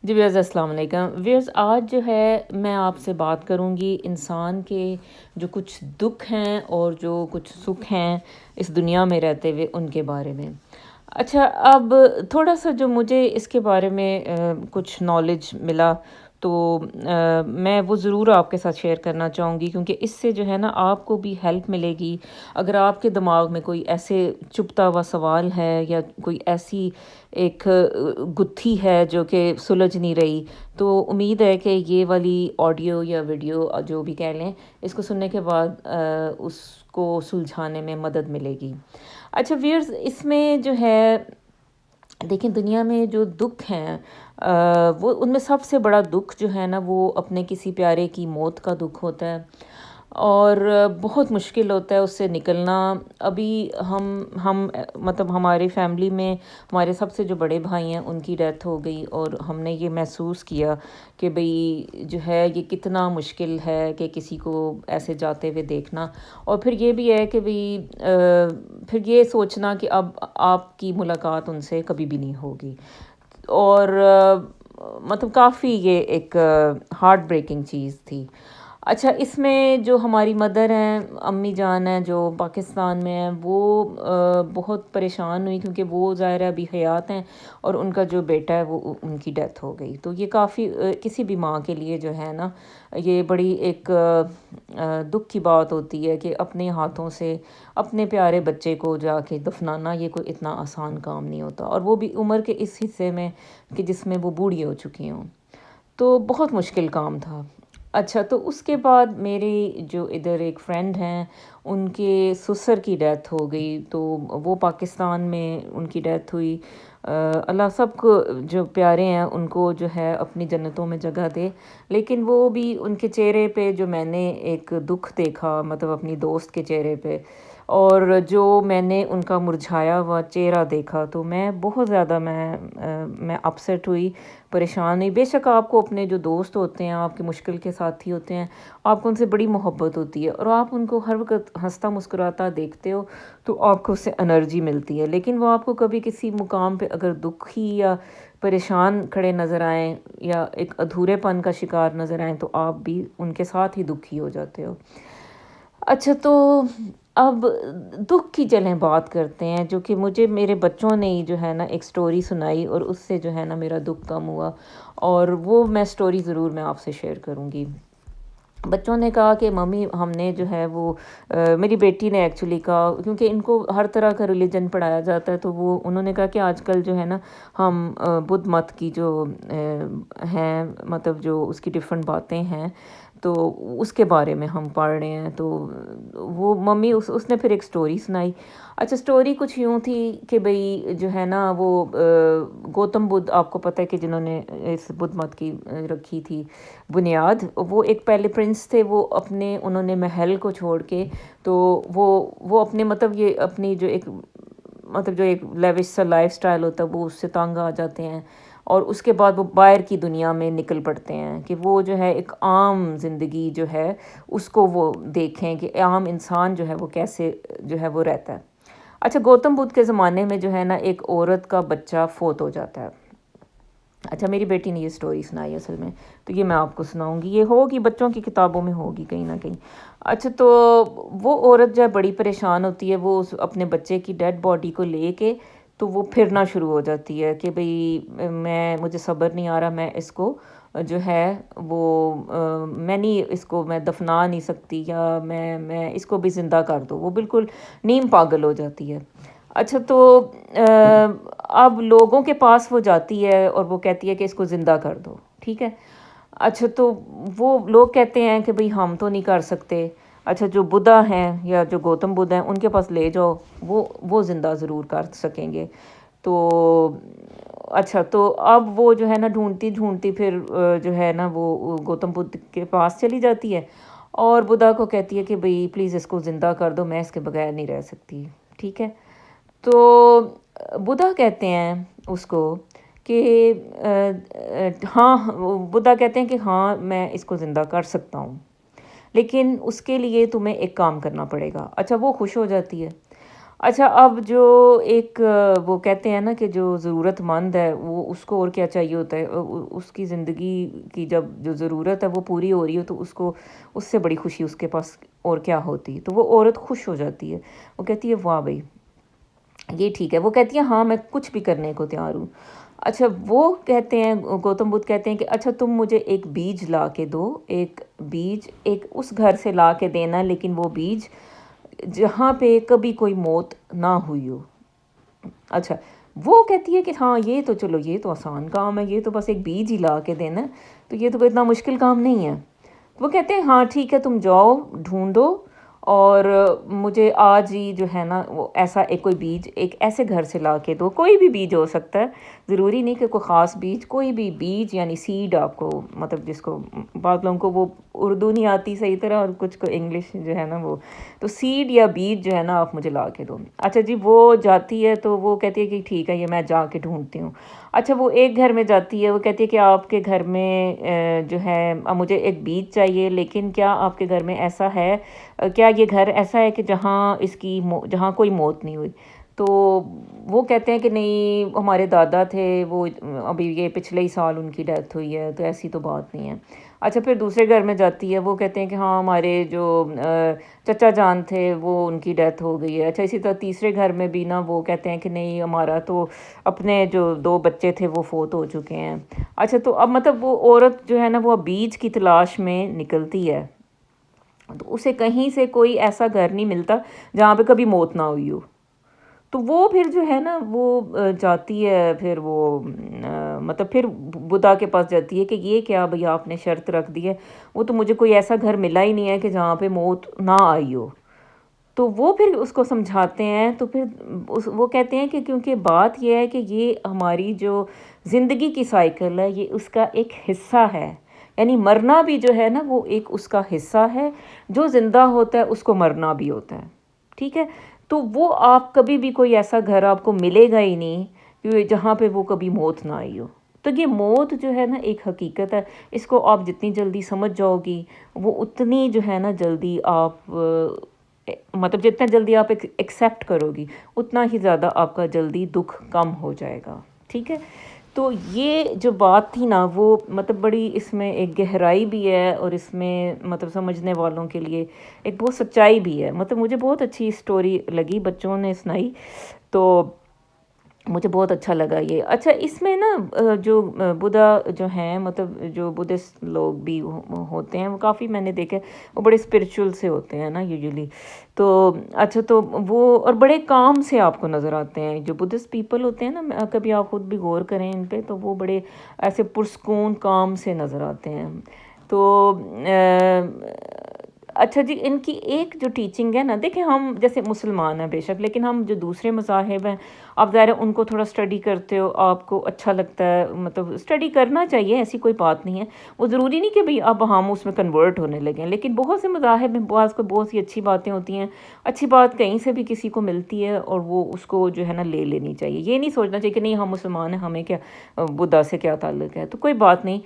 جی wears السلام علیکم wears, آج جو ہے میں آپ سے بات کروں گی انسان کے جو کچھ دکھ ہیں اور جو کچھ سکھ ہیں اس دنیا میں رہتے ہوئے ان کے بارے میں۔ اچھا، اب تھوڑا سا جو مجھے اس کے بارے میں کچھ نالج ملا تو میں وہ ضرور آپ کے ساتھ شیئر کرنا چاہوں گی، کیونکہ اس سے جو ہے نا آپ کو بھی ہیلپ ملے گی۔ اگر آپ کے دماغ میں کوئی ایسے چبھتا ہوا سوال ہے یا کوئی ایسی ایک گتھی ہے جو کہ سلجھ نہیں رہی، تو امید ہے کہ یہ والی آڈیو یا ویڈیو جو بھی کہہ لیں، اس کو سننے کے بعد اس کو سلجھانے میں مدد ملے گی۔ اچھا ویئرز، اس میں جو ہے دیکھیں دنیا میں جو دکھ ہیں وہ ان میں سب سے بڑا دکھ جو ہے نا وہ اپنے کسی پیارے کی موت کا دکھ ہوتا ہے، اور بہت مشکل ہوتا ہے اس سے نکلنا۔ ابھی ہم مطلب ہماری فیملی میں ہمارے سب سے جو بڑے بھائی ہیں ان کی ڈیتھ ہو گئی، اور ہم نے یہ محسوس کیا کہ بھئی جو ہے یہ کتنا مشکل ہے کہ کسی کو ایسے جاتے ہوئے دیکھنا، اور پھر یہ بھی ہے کہ بھئی پھر یہ سوچنا کہ اب آپ کی ملاقات ان سے کبھی بھی نہیں ہوگی، اور مطلب کافی یہ ایک ہارٹ بریکنگ چیز تھی۔ اچھا، اس میں جو ہماری مدر ہیں، امی جان ہیں جو پاکستان میں ہیں، وہ بہت پریشان ہوئی، کیونکہ وہ ظاہر ہے ابھی حیات ہیں اور ان کا جو بیٹا ہے وہ ان کی ڈیتھ ہو گئی۔ تو یہ کافی کسی بھی ماں کے لیے جو ہے نا یہ بڑی ایک دکھ کی بات ہوتی ہے کہ اپنے ہاتھوں سے اپنے پیارے بچے کو جا کے دفنانا یہ کوئی اتنا آسان کام نہیں ہوتا، اور وہ بھی عمر کے اس حصے میں کہ جس میں وہ بوڑھی ہو چکی ہوں، تو بہت مشکل کام تھا۔ اچھا، تو اس کے بعد میری جو ادھر ایک فرینڈ ہیں ان کے سسر کی ڈیتھ ہو گئی، تو وہ پاکستان میں ان کی ڈیتھ ہوئی۔ اللہ سب کو جو پیارے ہیں ان کو جو ہے اپنی جنتوں میں جگہ دے، لیکن وہ بھی ان کے چہرے پہ جو میں نے ایک دکھ دیکھا، مطلب اپنی دوست کے چہرے پہ، اور جو میں نے ان کا مرجھایا ہوا چہرہ دیکھا، تو میں بہت زیادہ میں اپسیٹ ہوئی، پریشان ہوئی۔ بے شک آپ کو اپنے جو دوست ہوتے ہیں، آپ کے مشکل کے ساتھی ہوتے ہیں، آپ کو ان سے بڑی محبت ہوتی ہے، اور آپ ان کو ہر وقت ہنستا مسکراتا دیکھتے ہو تو آپ کو اس سے انرجی ملتی ہے، لیکن وہ آپ کو کبھی کسی مقام پہ اگر دکھی یا پریشان کھڑے نظر آئیں یا ایک ادھورے پن کا شکار نظر آئیں تو آپ بھی ان کے ساتھ ہی دکھی ہو جاتے ہو۔ اچھا، تو اب دکھ کی چلیں بات کرتے ہیں، جو کہ مجھے میرے بچوں نے ہی جو ہے نا ایک سٹوری سنائی، اور اس سے جو ہے نا میرا دکھ کم ہوا، اور وہ میں سٹوری ضرور میں آپ سے شیئر کروں گی۔ بچوں نے کہا کہ ممی ہم نے جو ہے وہ میری بیٹی نے ایکچولی کہا، کیونکہ ان کو ہر طرح کا ریلیجن پڑھایا جاتا ہے، تو وہ انہوں نے کہا کہ آج کل جو ہے نا ہم بدھ مت کی جو ہیں، مطلب جو اس کی ڈفرینٹ باتیں ہیں، تو اس کے بارے میں ہم پڑھ رہے ہیں۔ تو وہ ممی اس نے پھر ایک سٹوری سنائی۔ اچھا، سٹوری کچھ یوں تھی کہ بھئی جو ہے نا وہ گوتم بدھ، آپ کو پتہ ہے کہ جنہوں نے اس بدھ مت کی رکھی تھی بنیاد، وہ ایک پہلے پرنس تھے، وہ انہوں نے محل کو چھوڑ کے تو وہ اپنے مطلب یہ اپنی جو ایک مطلب جو ایک لیوش سا لائف سٹائل ہوتا ہے وہ اس سے تنگ آ جاتے ہیں، اور اس کے بعد وہ باہر کی دنیا میں نکل پڑتے ہیں کہ وہ جو ہے ایک عام زندگی جو ہے اس کو وہ دیکھیں کہ عام انسان جو ہے وہ کیسے جو ہے وہ رہتا ہے۔ اچھا، گوتم بدھ کے زمانے میں جو ہے نا ایک عورت کا بچہ فوت ہو جاتا ہے۔ اچھا، میری بیٹی نے یہ سٹوری سنائی اصل میں، تو یہ میں آپ کو سناؤں گی، یہ ہوگی بچوں کی کتابوں میں ہوگی کہیں نہ کہیں۔ اچھا، تو وہ عورت جو ہے بڑی پریشان ہوتی ہے، وہ اپنے بچے کی ڈیڈ باڈی کو لے کے تو وہ پھرنا شروع ہو جاتی ہے کہ بھئی مجھے صبر نہیں آ رہا، میں اس کو جو ہے وہ میں نہیں اس کو میں دفنا نہیں سکتی، یا میں اس کو بھی زندہ کر دو، وہ بالکل نیم پاگل ہو جاتی ہے۔ اچھا، تو اب لوگوں کے پاس وہ جاتی ہے اور وہ کہتی ہے کہ اس کو زندہ کر دو، ٹھیک ہے۔ اچھا، تو وہ لوگ کہتے ہیں کہ بھئی ہم تو نہیں کر سکتے۔ اچھا، جو بدھا ہیں یا جو گوتم بدھ ہیں ان کے پاس لے جاؤ، وہ زندہ ضرور کر سکیں گے۔ تو اچھا، تو اب وہ جو ہے نا ڈھونڈتی ڈھونڈتی پھر جو ہے نا وہ گوتم بدھ کے پاس چلی جاتی ہے، اور بدھا کو کہتی ہے کہ بھئی پلیز اس کو زندہ کر دو، میں اس کے بغیر نہیں رہ سکتی، ٹھیک ہے۔ تو بدھا کہتے ہیں اس کو کہ ہاں، بدھا کہتے ہیں کہ ہاں میں اس کو زندہ کر سکتا ہوں، لیکن اس کے لیے تمہیں ایک کام کرنا پڑے گا۔ اچھا، وہ خوش ہو جاتی ہے۔ اچھا اب جو ایک وہ کہتے ہیں نا کہ جو ضرورت مند ہے وہ اس کو اور کیا چاہیے ہوتا ہے، اس کی زندگی کی جب جو ضرورت ہے وہ پوری ہو رہی ہو تو اس کو اس سے بڑی خوشی اس کے پاس اور کیا ہوتی، تو وہ عورت خوش ہو جاتی ہے، وہ کہتی ہے واہ بھائی یہ ٹھیک ہے، وہ کہتی ہے ہاں میں کچھ بھی کرنے کو تیار ہوں۔ اچھا وہ کہتے ہیں، گوتم بدھ کہتے ہیں کہ اچھا تم مجھے ایک بیج لا کے دو، ایک بیج ایک اس گھر سے لا کے دینا لیکن وہ بیج جہاں پہ کبھی کوئی موت نہ ہوئی ہو۔ اچھا وہ کہتی ہے کہ ہاں یہ تو چلو یہ تو آسان کام ہے، یہ تو بس ایک بیج ہی لا کے دینا ہے، تو یہ تو کوئی اتنا مشکل کام نہیں ہے۔ وہ کہتے ہیں ہاں ٹھیک ہے تم جاؤ ڈھونڈو اور مجھے آج ہی جو ہے نا وہ ایسا ایک کوئی بیج ایک ایسے گھر سے لا کے دو، کوئی بھی بیج ہو سکتا ہے، ضروری نہیں کہ کوئی خاص بیج، کوئی بھی بیج یعنی سیڈ آپ کو مطلب جس کو بعض لوگوں کو وہ اردو نہیں آتی صحیح طرح اور کچھ کو انگلش جو ہے نا وہ، تو سیڈ یا بیج جو ہے نا آپ مجھے لا کے دو۔ اچھا جی وہ جاتی ہے تو وہ کہتی ہے کہ ٹھیک ہے یہ میں جا کے ڈھونڈتی ہوں۔ اچھا وہ ایک گھر میں جاتی ہے، وہ کہتی ہے کہ آپ کے گھر میں جو ہے مجھے ایک بیج چاہیے لیکن کیا آپ کے گھر میں ایسا ہے، کیا یہ گھر ایسا ہے کہ جہاں اس کی جہاں کوئی موت نہیں ہوئی؟ تو وہ کہتے ہیں کہ نہیں ہمارے دادا تھے وہ ابھی یہ پچھلے ہی سال ان کی ڈیتھ ہوئی ہے تو ایسی تو بات نہیں ہے۔ اچھا پھر دوسرے گھر میں جاتی ہے، وہ کہتے ہیں کہ ہاں ہمارے جو چچا جان تھے وہ ان کی ڈیتھ ہو گئی ہے۔ اچھا اسی طرح تیسرے گھر میں بھی نا وہ کہتے ہیں کہ نہیں ہمارا تو اپنے جو دو بچے تھے وہ فوت ہو چکے ہیں۔ اچھا تو اب مطلب وہ عورت جو ہے نا وہ بیج کی تلاش میں نکلتی ہے، تو اسے کہیں سے کوئی ایسا گھر نہیں ملتا جہاں پہ کبھی موت نہ ہوئی ہو، تو وہ پھر جو ہے نا وہ جاتی ہے پھر وہ مطلب پھر بدھا کے پاس جاتی ہے کہ یہ کیا بھئی آپ نے شرط رکھ دی ہے، وہ تو مجھے کوئی ایسا گھر ملا ہی نہیں ہے کہ جہاں پہ موت نہ آئی ہو۔ تو وہ پھر اس کو سمجھاتے ہیں، تو پھر وہ کہتے ہیں کہ کیونکہ بات یہ ہے کہ یہ ہماری جو زندگی کی سائیکل ہے یہ اس کا ایک حصہ ہے، یعنی مرنا بھی جو ہے نا وہ ایک اس کا حصہ ہے، جو زندہ ہوتا ہے اس کو مرنا بھی ہوتا ہے، ٹھیک ہے؟ تو وہ آپ کبھی بھی کوئی ایسا گھر آپ کو ملے گا ہی نہیں کہ جہاں پہ وہ کبھی موت نہ آئی ہو۔ تو یہ موت جو ہے نا ایک حقیقت ہے، اس کو آپ جتنی جلدی سمجھ جاؤ گی وہ اتنی جو ہے نا جلدی آپ مطلب جتنا جلدی آپ ایکسیپٹ کرو گی اتنا ہی زیادہ آپ کا جلدی دکھ کم ہو جائے گا، ٹھیک ہے؟ تو یہ جو بات تھی نا وہ مطلب بڑی اس میں ایک گہرائی بھی ہے اور اس میں مطلب سمجھنے والوں کے لیے ایک بہت سچائی بھی ہے، مطلب مجھے بہت اچھی اسٹوری لگی بچوں نے سنائی، تو مجھے بہت اچھا لگا یہ۔ اچھا اس میں نا جو بدھا جو ہیں مطلب جو بدھسٹ لوگ بھی ہوتے ہیں وہ کافی میں نے دیکھا وہ بڑے اسپریچول سے ہوتے ہیں نا یوزلی، تو اچھا تو وہ اور بڑے کام سے آپ کو نظر آتے ہیں جو بدھسٹ پیپل ہوتے ہیں نا، کبھی آپ خود بھی غور کریں ان پہ تو وہ بڑے ایسے پرسکون کام سے نظر آتے ہیں۔ تو اچھا جی ان کی ایک جو ٹیچنگ ہے نا، دیکھیں ہم جیسے مسلمان ہیں بے شک، لیکن ہم جو دوسرے مذاہب ہیں آپ ظاہر ہے ان کو تھوڑا اسٹڈی کرتے ہو، آپ کو اچھا لگتا ہے، مطلب اسٹڈی کرنا چاہیے ایسی کوئی بات نہیں ہے، وہ ضروری نہیں کہ بھئی اب ہم اس میں کنورٹ ہونے لگیں، لیکن بہت سے مذاہب میں بعض کو بہت سی اچھی باتیں ہوتی ہیں، اچھی بات کہیں سے بھی کسی کو ملتی ہے اور وہ اس کو جو ہے نا لے لینی چاہیے، یہ نہیں سوچنا چاہیے کہ نہیں ہم مسلمان ہیں ہمیں کیا بدھا سے کیا تعلق ہے، تو کوئی بات نہیں،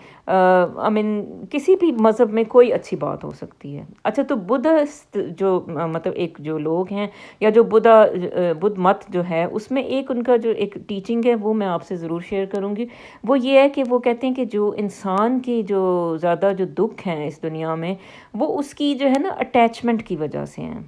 کسی بھی مذہب میں کوئی اچھی بات ہو سکتی ہے۔ اچھا تو بدھسٹ جو مطلب ایک جو لوگ ہیں یا جو بدھ مت جو ہے اس میں ایک ان کا جو ایک ٹیچنگ ہے وہ میں آپ سے ضرور شیئر کروں گی، وہ یہ ہے کہ وہ کہتے ہیں کہ جو انسان کی جو زیادہ جو دکھ ہیں اس دنیا میں وہ اس کی جو ہے نا اٹیچمنٹ کی وجہ سے ہیں،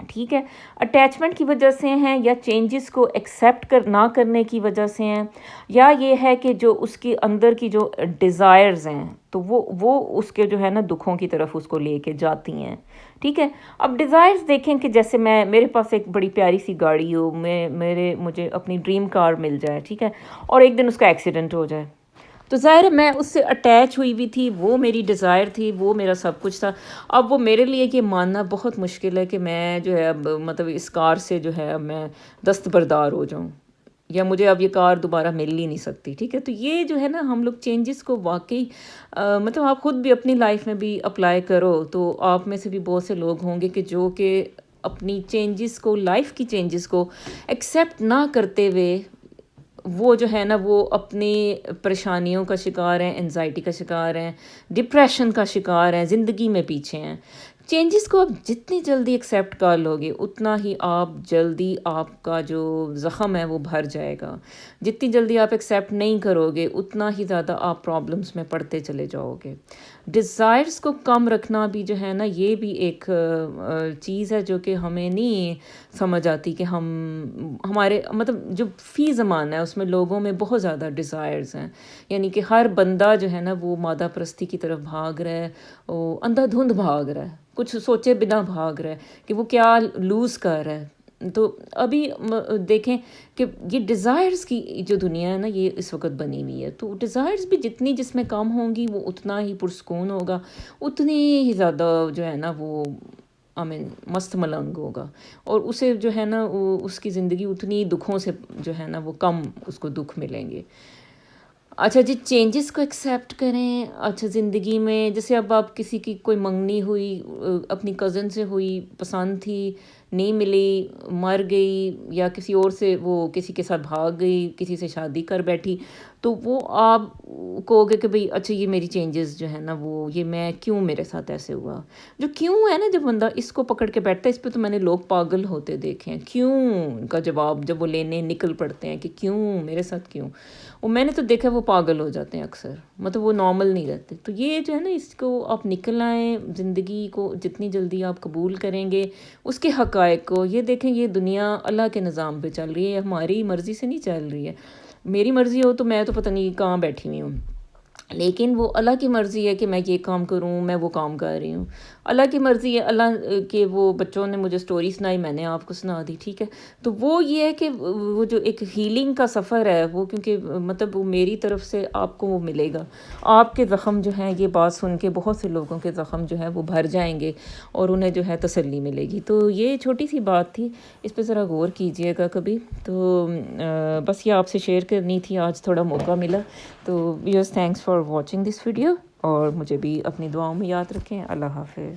ٹھیک ہے؟ اٹیچمنٹ کی وجہ سے ہیں یا چینجز کو ایکسیپٹ نہ کرنے کی وجہ سے ہیں، یا یہ ہے کہ جو اس کے اندر کی جو ڈیزائرز ہیں تو وہ اس کے جو ہے نا دکھوں کی طرف اس کو لے کے جاتی ہیں، ٹھیک ہے؟ اب ڈیزائرز دیکھیں کہ جیسے میرے پاس ایک بڑی پیاری سی گاڑی ہو، مجھے اپنی ڈریم کار مل جائے، ٹھیک ہے؟ اور ایک دن اس کا ایکسیڈنٹ ہو جائے، تو ظاہر ہے میں اس سے اٹیچ ہوئی ہوئی تھی، وہ میری ڈیزائر تھی، وہ میرا سب کچھ تھا، اب وہ میرے لیے یہ ماننا بہت مشکل ہے کہ میں جو ہے اب مطلب اس کار سے جو ہے اب میں دستبردار ہو جاؤں یا مجھے اب یہ کار دوبارہ مل ہی نہیں سکتی، ٹھیک ہے؟ تو یہ جو ہے نا ہم لوگ چینجز کو واقعی مطلب آپ خود بھی اپنی لائف میں بھی اپلائی کرو تو آپ میں سے بھی بہت سے لوگ ہوں گے کہ جو کہ اپنی چینجز کو لائف کی چینجز کو ایکسیپٹ نہ کرتے ہوئے وہ جو ہے نا وہ اپنی پریشانیوں کا شکار ہیں، انزائٹی کا شکار ہیں، ڈپریشن کا شکار ہیں، زندگی میں پیچھے ہیں، چینجز کو آپ جتنی جلدی ایکسیپٹ کر لوگے اتنا ہی آپ جلدی آپ کا جو زخم ہے وہ بھر جائے گا. جتنی جلدی آپ ایکسیپٹ نہیں کرو گے اتنا ہی زیادہ آپ پرابلمس میں پڑتے چلے جاؤ گے. ڈیزائرس کو کم رکھنا بھی جو ہے نا یہ بھی ایک چیز ہے جو کہ ہمیں نہیں سمجھ آتی کہ ہمارے مطلب جو فی زمانہ ہے اس میں لوگوں میں بہت زیادہ ڈیزائرز ہیں. یعنی کہ ہر بندہ جو ہے نا وہ مادہ پرستی کی طرف بھاگ رہا ہے, وہ اندھا دھند بھاگ رہا ہے, کچھ سوچے بنا بھاگ رہا ہے کہ وہ کیا لوز کر رہا ہے. تو ابھی دیکھیں کہ یہ ڈیزائرز کی جو دنیا ہے نا یہ اس وقت بنی ہوئی ہے. تو ڈیزائرز بھی جتنی جس میں کم ہوں گی وہ اتنا ہی پرسکون ہوگا, اتنی ہی زیادہ جو ہے نا وہ مست ملنگ ہوگا, اور اسے جو ہے نا اس کی زندگی اتنی دکھوں سے جو ہے نا وہ کم اس کو دکھ ملیں گے. اچھا جی, چینجز کو ایکسیپٹ کریں. اچھا زندگی میں جیسے اب آپ کسی کی کوئی منگنی ہوئی, اپنی کزن سے ہوئی, پسند تھی, نہیں ملی, مر گئی, یا کسی اور سے وہ کسی کے ساتھ بھاگ گئی, کسی سے شادی کر بیٹھی, تو وہ آپ کہو گے کہ بھئی اچھا یہ میری چینجز جو ہے نا وہ یہ میں کیوں میرے ساتھ ایسے ہوا. جو کیوں ہے نا جب بندہ اس کو پکڑ کے بیٹھتا ہے, اس پہ تو میں نے لوگ پاگل ہوتے دیکھے ہیں. کیوں کا جواب جب وہ لینے نکل پڑتے ہیں کہ کیوں میرے ساتھ کیوں, وہ میں نے تو دیکھا وہ پاگل ہو جاتے ہیں اکثر, مطلب وہ نارمل نہیں رہتے. تو یہ جو ہے نا اس کو آپ نکل آئیں, زندگی کو جتنی جلدی آپ قبول کریں گے, اس کے حقائق کو یہ دیکھیں یہ دنیا اللہ کے نظام پہ چل رہی ہے, ہماری مرضی سے نہیں چل رہی ہے. میری مرضی ہو تو میں تو پتہ نہیں کہاں بیٹھی ہوئی ہوں, لیکن وہ اللہ کی مرضی ہے کہ میں یہ کام کروں, میں وہ کام کر رہی ہوں. اللہ کی مرضی ہے, اللہ کے وہ بچوں نے مجھے سٹوری سنائی, میں نے آپ کو سنا دی, ٹھیک ہے. تو وہ یہ ہے کہ وہ جو ایک ہیلنگ کا سفر ہے وہ کیونکہ مطلب وہ میری طرف سے آپ کو وہ ملے گا. آپ کے زخم جو ہیں یہ بات سن کے بہت سے لوگوں کے زخم جو ہے وہ بھر جائیں گے اور انہیں جو ہے تسلی ملے گی. تو یہ چھوٹی سی بات تھی, اس پہ ذرا غور کیجئے گا کبھی. تو بس یہ آپ سے شیئر کرنی تھی, آج تھوڑا موقع ملا. تو viewers thanks for watching this video, اور مجھے بھی اپنی دعاؤں میں یاد رکھیں. اللہ حافظ.